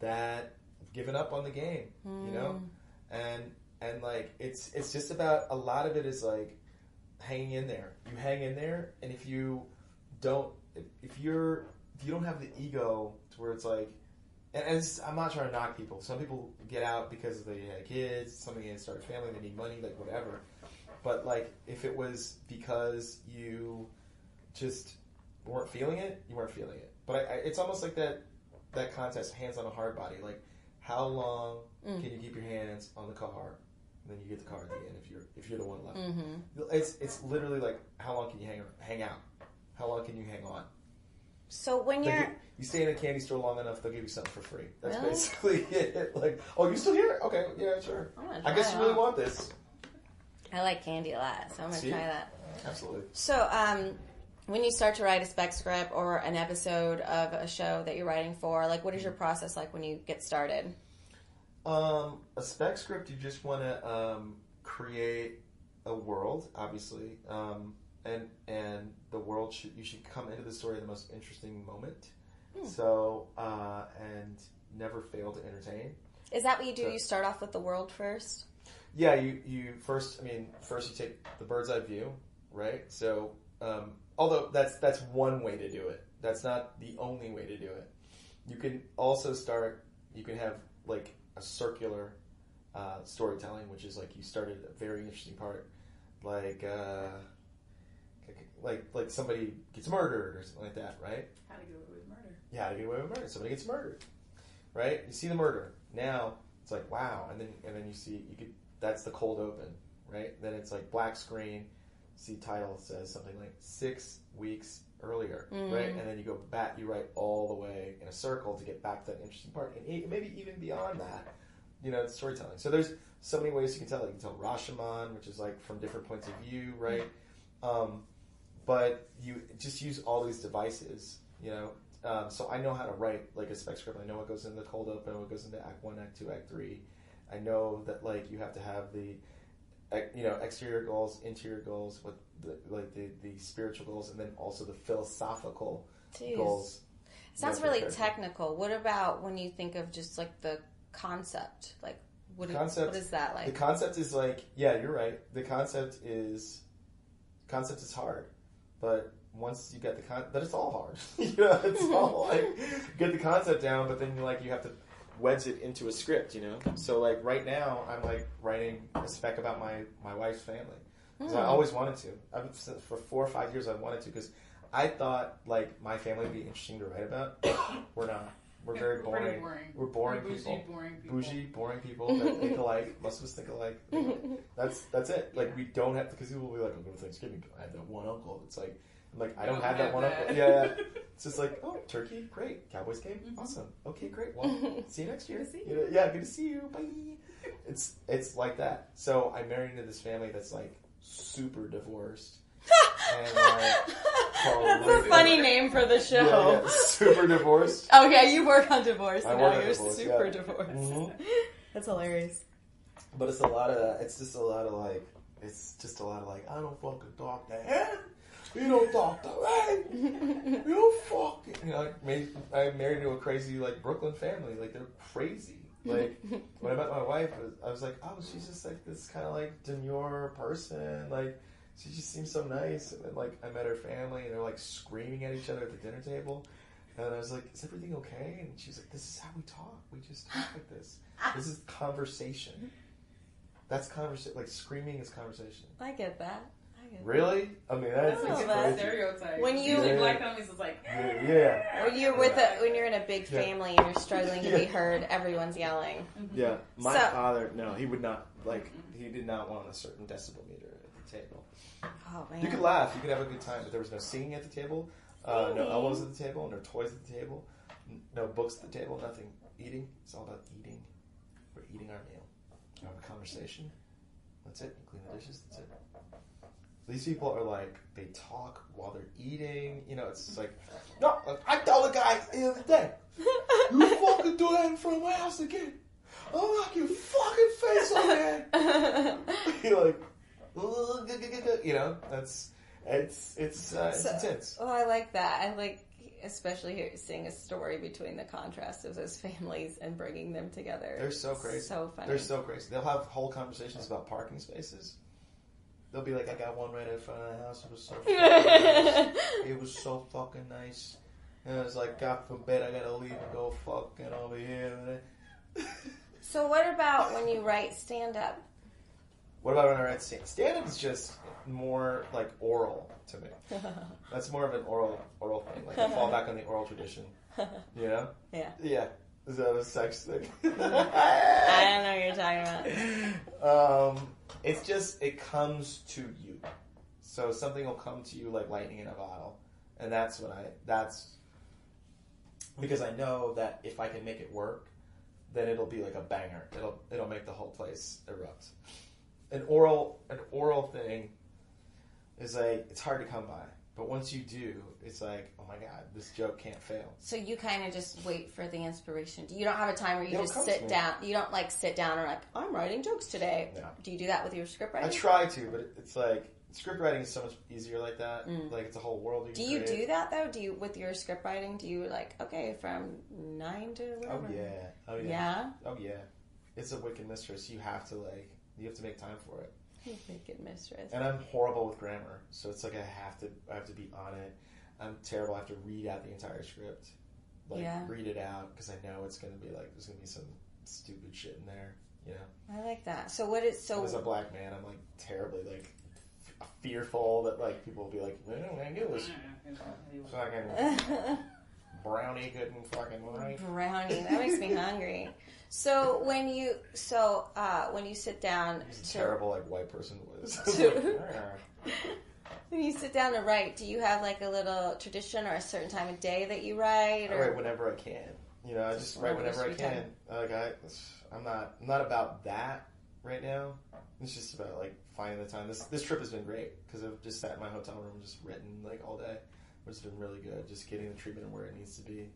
that have given up on the game, you know? And like, it's just about, a lot of it is like hanging in there. You hang in there, and if you don't have the ego to where it's like, and I'm not trying to knock people. Some people get out because they had kids, somebody had started a family, they need money, like whatever. But like, if it was because you just weren't feeling it, you weren't feeling it. But it's almost like that contest, hands on a hard body. Like, how long can you keep your hands on the car, and then you get the car at the end if you're the one left. It's literally like, how long can you hang out? How long can you hang on? So when you stay in a candy store long enough, they'll give you something for free. That's really? basically it. Like, oh, you still here? Okay, yeah, sure. I guess you really want this. I like candy a lot, so I'm going to try that. Absolutely. So, when you start to write a spec script or an episode of a show that you're writing for, like, what is your process like when you get started? A spec script, you just want to create a world, obviously, and the world you should come into the story at the most interesting moment. So, and never fail to entertain. Is that what you do? You start off with the world first? Yeah, you first you take the bird's eye view, right? So, although that's one way to do it. That's not the only way to do it. You can also you can have like a circular storytelling, which is like you started a very interesting part, like somebody gets murdered or something like that, right? How to get away with murder. Yeah, how to get away with murder. Somebody gets murdered, right? You see the murder. Now it's like, wow, and then you see that's the cold open, right? Then it's like black screen. See, title says something like 6 weeks earlier, right? And then you go back, you write all the way in a circle to get back to that interesting part, and maybe even beyond that, it's storytelling. So there's so many ways you can tell. You can tell Rashomon, which is like from different points of view, right? But you just use all these devices, so I know how to write like a spec script. I know what goes into the cold open, what goes into Act 1, Act 2, Act 3. I know that like you have to have the exterior goals, interior goals, with the spiritual goals, and then also the philosophical goals. Sounds really technical. What about when you think of just like the concept? Like, what is that like? The concept is like, yeah, you're right. The concept is hard, but once you get but it's all hard. It's all like get the concept down, but then you have to wedge it into a script, So like right now, I'm like writing a spec about my wife's family. Because I always wanted to. For 4 or 5 years, I wanted to because I thought like my family would be interesting to write about. We're not. We're very boring. We're boring people. Bougie, boring people that think alike. Most of us think alike. That's it. Like we don't have because people will be like, I'm going to Thanksgiving. I have that one uncle. It's like. I'm like, I don't have that one uncle. Yeah. It's just like, oh, turkey, great. Cowboys game, awesome. Okay, great. Well, see you next year. Yeah, good to see you. Bye. It's like that. So I married into this family that's like super divorced. And that's a funny name for the show. Yeah, super divorced. Okay, you work on divorce. I now work on you're divorce, super divorced. That's hilarious. But it's a lot of. It's just a lot of like. I don't fucking talk to him. You don't talk to me. You fucking. I married into a crazy like Brooklyn family. Like they're crazy. Like when I met my wife, I was like, oh, she's just like this kind of like demure person. Like she just seems so nice. And then like I met her family, and they're like screaming at each other at the dinner table. And I was like, is everything okay? And she was like, this is how we talk. We just talk like this. This is conversation. That's conversation. Like screaming is conversation. I get that. Really? I mean, that's No, It's but- a crazy. stereotype. When you- Usually Yeah. black families is like, Yeah. When you're when you're in a big family and you're struggling to be heard, everyone's yelling. Yeah, my So- father, no, he would not, he did not want a certain decibel meter at the table. Oh man. You could laugh, you could have a good time, but there was no singing at the table, no elbows at the table, no toys at the table, no books at the table, nothing. Eating, it's all about eating. We're eating our meal. We have a conversation. That's it. You clean the dishes, that's it. These people are like, they talk while they're eating. You know, it's just like, no, I told the guy the other day, you fucking do that in front of my house again. I'll knock your fucking face off, man. You're like, you know, it's intense. Oh, I like that. I like especially seeing a story between the contrast of those families and bringing them together. They're so crazy. So funny. They're so crazy. They'll have whole conversations about parking spaces. They'll be like, I got one right in front of the house. It was so fucking nice. It was so fucking nice. And I was like, God forbid I gotta leave and go fucking over here. So what about when you write stand-up? What about when I write stand? Stand-up is just more like oral to me. That's more of an oral thing. Like I fall back on the oral tradition. You know? Yeah. Yeah. Is that a sex thing? I don't know what you're talking about. It's just, it comes to you. So something will come to you like lightning in a bottle. And that's because I know that if I can make it work, then it'll be like a banger. It'll make the whole place erupt. An oral thing is like, it's hard to come by. But once you do, it's like, oh my God, this joke can't fail. So you kind of just wait for the inspiration. You don't have a time where you It'll just come to sit me. down. You don't like sit down and like, I'm writing jokes today. No. Do you do that with your script writing? I try to, but it's like, script writing is so much easier like that. Like, it's a whole world you can Do you create. do that though? Do you, with your script writing, do you like, okay, from 9 to whatever? Oh yeah. Oh yeah. Yeah? Oh yeah. It's a wicked mistress. You have to make time for it. You wicked mistress. And I'm horrible with grammar, so it's like I have to be on it. I'm terrible. I have to read out the entire script, read it out because I know it's gonna be like there's gonna be some stupid shit in there. You know. I like that. So what is so? As a black man, I'm like terribly fearful that like people will be like, "Well, I knew this fucking brownie couldn't fucking write." Brownie. That makes me hungry. So when you sit down It's to a terrible like white person voice. when you sit down to write, do you have like a little tradition or a certain time of day that you write? I Or write whenever I can. You know, I just write whenever I can. Like I'm not about that right now. It's just about like finding the time. This trip has been great because I've just sat in my hotel room and just written like all day, which has been really good. Just getting the treatment where it needs to be.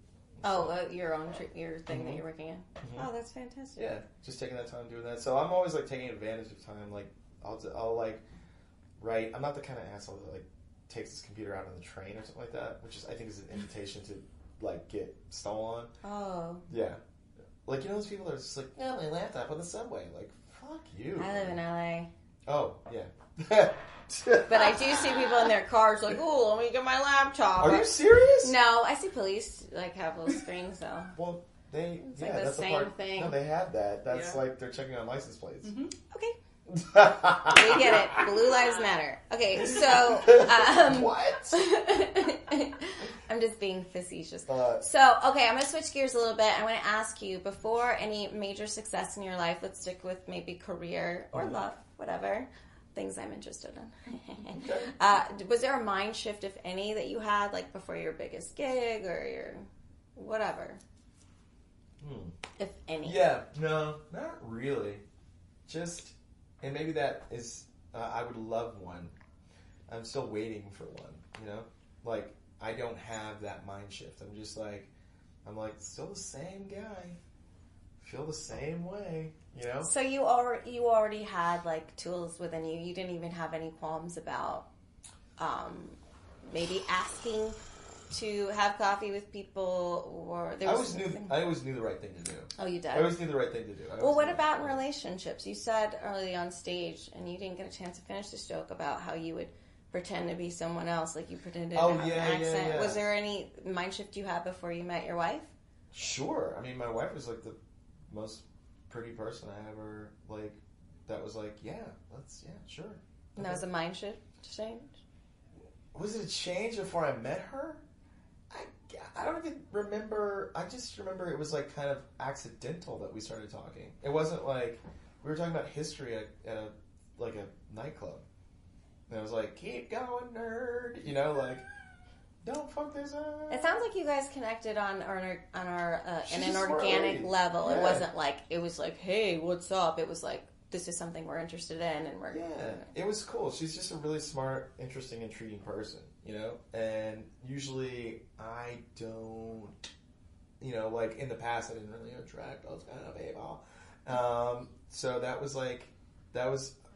Your thing that you're working in. Oh, that's fantastic. Yeah, just taking that time doing that. So I'm always like taking advantage of time. Like I'll like write. I'm not the kind of asshole that like takes his computer out on the train or something like that, which is I think is an invitation to like get stolen. Oh. Yeah. Like, you know those people that are just like, yeah, my laptop on the subway. Like, fuck you. I live in LA. Oh, yeah. But I do see people in their cars like, oh, let me get my laptop. Are you serious? No, I see police like have little screens though. Well, It's like the that's same the part. thing. No, they have that. That's Yeah. like they're checking on license plates. Okay. We get it. Blue Lives Matter. Okay, so What? I'm just being facetious. So, Okay, I'm going to switch gears a little bit. I want to ask you, before any major success in your life, let's stick with maybe career or love, whatever, things I'm interested in. Okay. Was there a mind shift, if any, that you had, like before your biggest gig or your whatever? If any. Yeah, no, not really. Just, and maybe that is, I would love one. I'm still waiting for one, you know? Like, I don't have that mind shift. I'm like, still the same guy. Feel the same way, you know? So you already had like tools within you. You didn't even have any qualms about maybe asking to have coffee with people, or there was I always knew the right thing to do. Oh, you did? I always knew the right thing to do. Well, what about in relationships? You said early on stage, and you didn't get a chance to finish this joke about how you would pretend to be someone else, like you pretended to have an accent. Yeah. Was there any mind shift you had before you met your wife? Sure. I mean, my wife was like the most pretty person I ever, like, that was like, sure. And that was a mind shift? change? Was it a change before I met her? I don't even remember. I just remember it was like kind of accidental that we started talking. It wasn't like we were talking about history at a nightclub. And I was like, keep going, nerd. You know, like, don't fuck this up. It sounds like you guys connected on an smart organic lady. level. Yeah. It wasn't like, it was like, hey, what's up? It was like, this is something we're interested in, and we're... Yeah, it was cool. She's just a really smart, interesting, intriguing person, you know? And usually I don't, you know, like in the past I didn't really attract those kind of people. So that was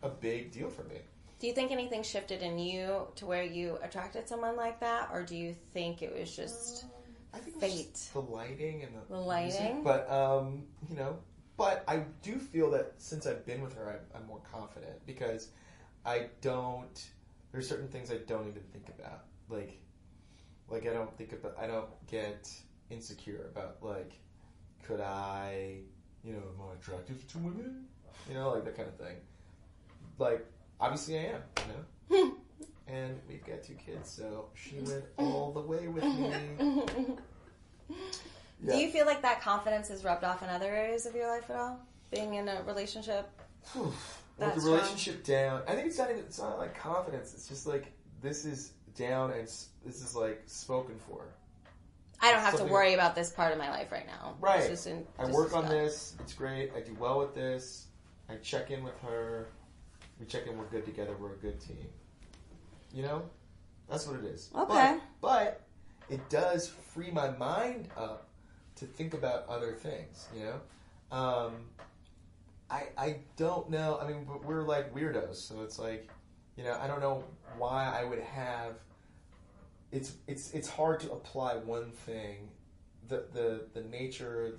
a big deal for me. Do you think anything shifted in you to where you attracted someone like that, or do you think it was just I think it was fate? just the lighting and The lighting? music. But, you know, but I do feel that since I've been with her, I'm more confident because there's certain things I don't even think about. Like I don't get insecure about, like, could I, you know, am I attractive to women? You know, like that kind of thing. Like, obviously I am, you know? And we've got 2 kids, so she went all the way with me. Yeah. Do you feel like that confidence is rubbed off in other areas of your life at all? Being in a relationship? With That's the relationship down, I think it's not like confidence. It's just like, this is down and this is like spoken for. I don't have to Something- worry about this part of my life right now. Right. It's just I work on this. It's great. I do well with this. I check in with her. We check in. We're good together. We're a good team. You know? That's what it is. Okay. But it does free my mind up to think about other things, you know? I don't know. I mean, we're like weirdos, so it's like, you know, I don't know why I would have... It's hard to apply one thing, the nature,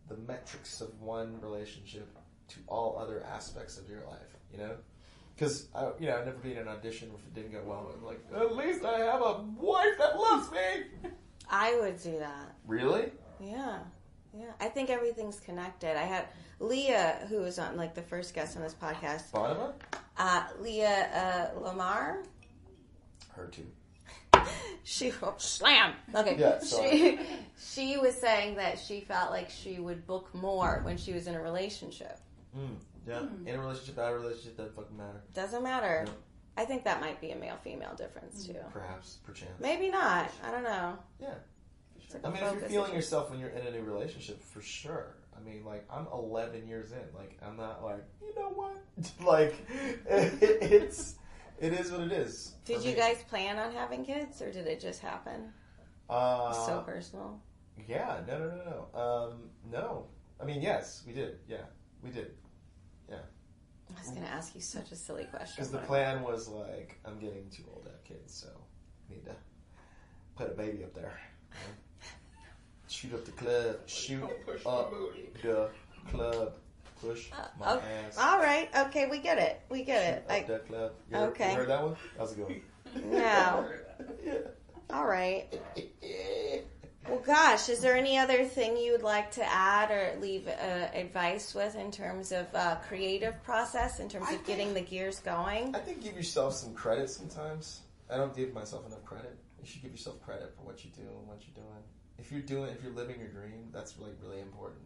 the metrics of one relationship to all other aspects of your life, you know? Because, you know, I've never been in an audition if it didn't go well. I'm like, at least I have a wife that loves me! I would do that. Really? Yeah. Yeah. I think everything's connected. I had Leah, who was on, like, the first guest on this podcast. Bonema? Leah Lamar. Her too. Slam. Okay. Yeah, sorry. She was saying that she felt like she would book more when she was in a relationship. Yeah. In a relationship, out of a relationship, doesn't fucking matter. Doesn't matter. No. I think that might be a male-female difference too. Perhaps, perchance. Maybe not. I don't know. Yeah. It's like a I mean, if you're focus feeling issue. yourself when you're in a new relationship, for sure. I mean, like, I'm 11 years in. Like, I'm not like, you know what? Like, it is what it is. Did for you me. guys plan on having kids, or did it just happen? So personal. Yeah, no. No. I mean, yes, we did. Yeah, we did. Yeah. I was going to ask you such a silly question. Because the plan was like, I'm getting too old to have kids, so I need to put a baby up there. You know? Shoot up the club. Shoot up the club. Push my ass. All right. Okay, we get it. We get Shoot up it. that club. You Okay. heard that one? That was a good one. No. Yeah. All right. Well, gosh, is there any other thing you would like to add or leave advice with in terms of creative process, in terms of getting the gears going? I think give yourself some credit sometimes. I don't give myself enough credit. You should give yourself credit for what you do and what you're doing. If you're living your dream, that's like really important.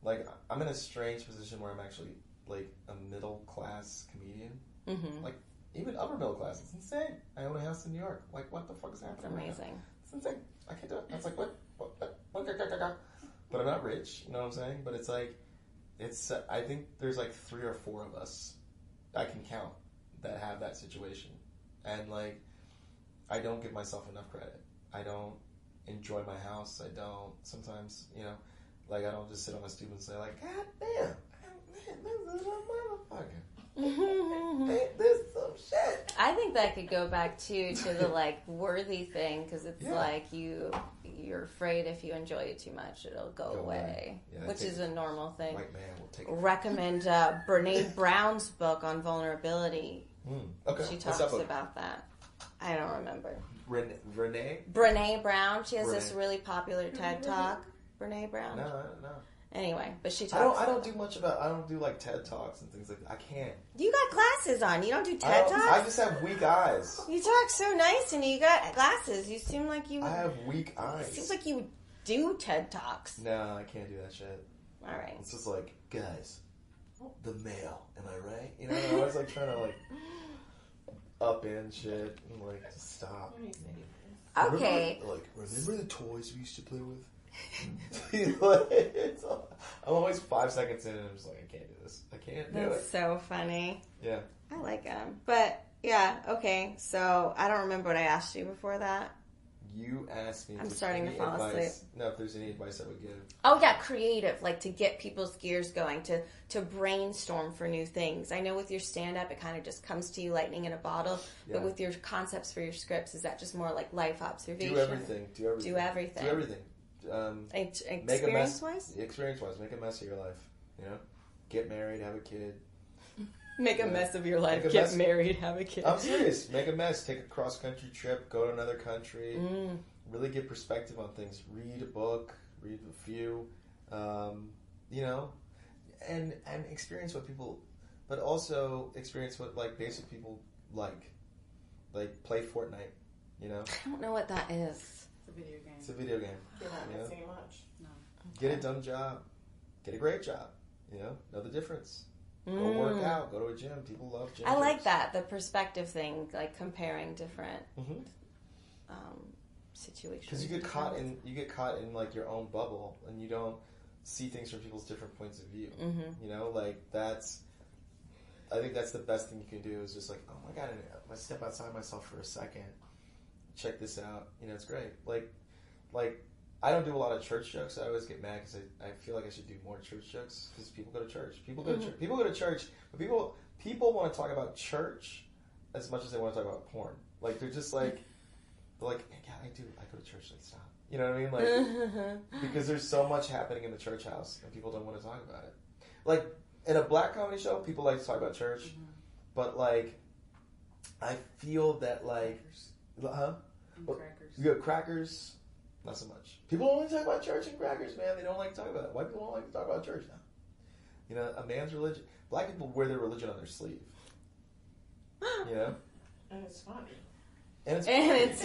Like, I'm in a strange position where I'm actually like a middle class comedian. Mm-hmm. Like, even upper middle class. It's insane. I own a house in New York. Like, what the fuck is That's happening? right now? amazing. It's insane. I can't do it. It's like, what? But I'm not rich, you know what I'm saying? But it's like, I think there's like 3 or 4 of us I can count that have that situation. And like, I don't give myself enough credit. I don't enjoy my house. I don't, sometimes, you know, like I don't just sit on my stoop and say like, God damn, man, this is a motherfucker. Ain't this some shit? I think that could go back to the like worthy thing, because it's like you're afraid if you enjoy it too much it'll go away, Yeah, which is a normal thing. White man will take it. Recommend Brene Brown's book on vulnerability. Okay. She What's talks that book? about that. I don't remember. Renee? Brene Brown. She has Brene. this really popular TED Talk. Brene Brown. No. Anyway, but she talks. I don't do like TED Talks and things like that. I can't. You got glasses on. You don't do TED Talks? I just have weak eyes. You talk so nice and you got glasses. You seem like you would... I have weak eyes. It seems like you would do TED Talks. No, I can't do that shit. All right. It's just like, guys, the mail, am I right? You know, I always like trying to like up in shit and like just stop. Okay. Remember the toys we used to play with? I'm always 5 seconds in and I'm just like, I can't do this. I can't do it. That's so funny. Yeah. I like him. But, yeah, okay. So, I don't remember what I asked you before that. You asked me I'm starting to fall asleep. No, if there's any advice I would give. Oh, yeah, creative. Like, to get people's gears going, to brainstorm for new things. I know with your stand-up, it kind of just comes to you lightning in a bottle. Yeah. But with your concepts for your scripts, is that just more like life observation? Do everything. Experience-wise? Experience-wise. Make a mess of your life. You know? Get married, have a kid. Make a mess of your life. Get married, have a kid. I'm serious. Make a mess. Take a cross-country trip. Go to another country. Really get perspective on things. Read a book. Read a few. You know? And experience what people... But also experience what, like, basic people like. Like, play Fortnite. You know? I don't know what that is. It's a video game. You're not missing much. No. Get a dumb job. Get a great job. You know the difference. Go work out. Go to a gym. People love gym. I like that, the perspective thing, like comparing different situations. Because you get caught in like your own bubble, and you don't see things from people's different points of view. You know, like I think that's the best thing you can do is just like, oh my god, I step outside myself for a second. Check this out. You know, it's great. Like I don't do a lot of church jokes. I always get mad because I feel like I should do more church jokes because people go to church. People go to church, but people want to talk about church as much as they want to talk about porn. Like they're like, yeah, I go to church. Like, stop. You know what I mean? Like because there's so much happening in the church house and people don't want to talk about it. Like in a black comedy show, people like to talk about church, but like I feel that like, Crackers. You got crackers. Not so much. People only talk about church and crackers, man. They don't like to talk about it. White people don't like to talk about church now. You know, a man's religion. Black people wear their religion on their sleeve. You know? And it's funny. And it's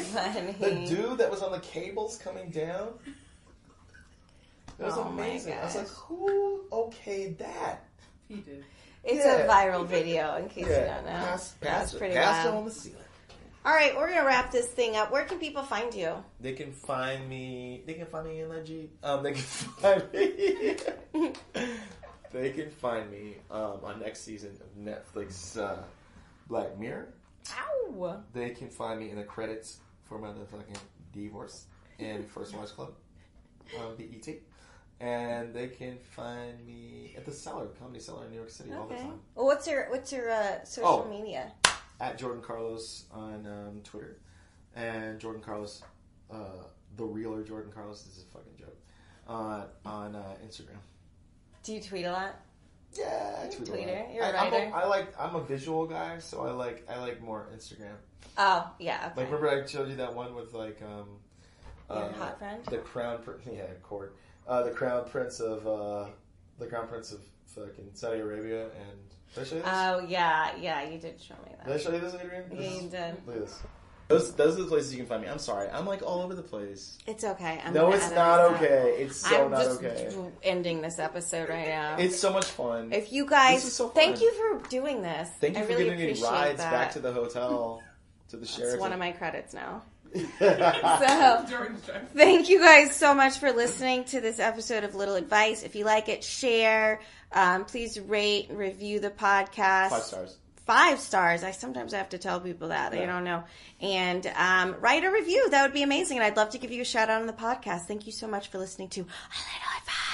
funny. The dude that was on the cables coming down, it was amazing. I was like, who okayed that? He did. It's a viral video, in case you don't know. Pass pretty wild. on the ceiling. All right, we're gonna wrap this thing up. Where can people find you? They can find me in the Jeep. They can find me. They can find me on next season of Netflix Black Mirror. Ow! They can find me in the credits for motherfucking Divorce and First Wives Club on BET. And they can find me at the Cellar, Comedy Cellar in New York City all the time. Well, what's your social media? At Jordan Carlos on Twitter, and Jordan Carlos, the realer Jordan Carlos. This is a fucking joke. On Instagram. Do you tweet a lot? Yeah, I tweet a lot. You're a writer. I'm a visual guy, so I like more Instagram. Oh yeah. Okay. Like remember I showed you that one with like your hot friend. The crown, Cord. The crown prince of fucking Saudi Arabia and. Did I show you this? Oh, yeah, you did show me that. Did I show you this, Adrian? Yeah, you did. Look at this. Those are the places you can find me. I'm sorry. I'm like all over the place. It's okay. No, it's not okay. It's so not okay. I'm just ending this episode right now. It's so much fun. If you guys, thank you for doing this. Thank you for giving me rides back to the hotel, to the Sheraton. It's one of my credits now. So, thank you guys so much for listening to this episode of Little Advice. If you like it, share. Please rate and review the podcast. 5 stars. 5 stars. Sometimes have to tell people that. They don't know. And write a review. That would be amazing. And I'd love to give you a shout out on the podcast. Thank you so much for listening to A Little Advice.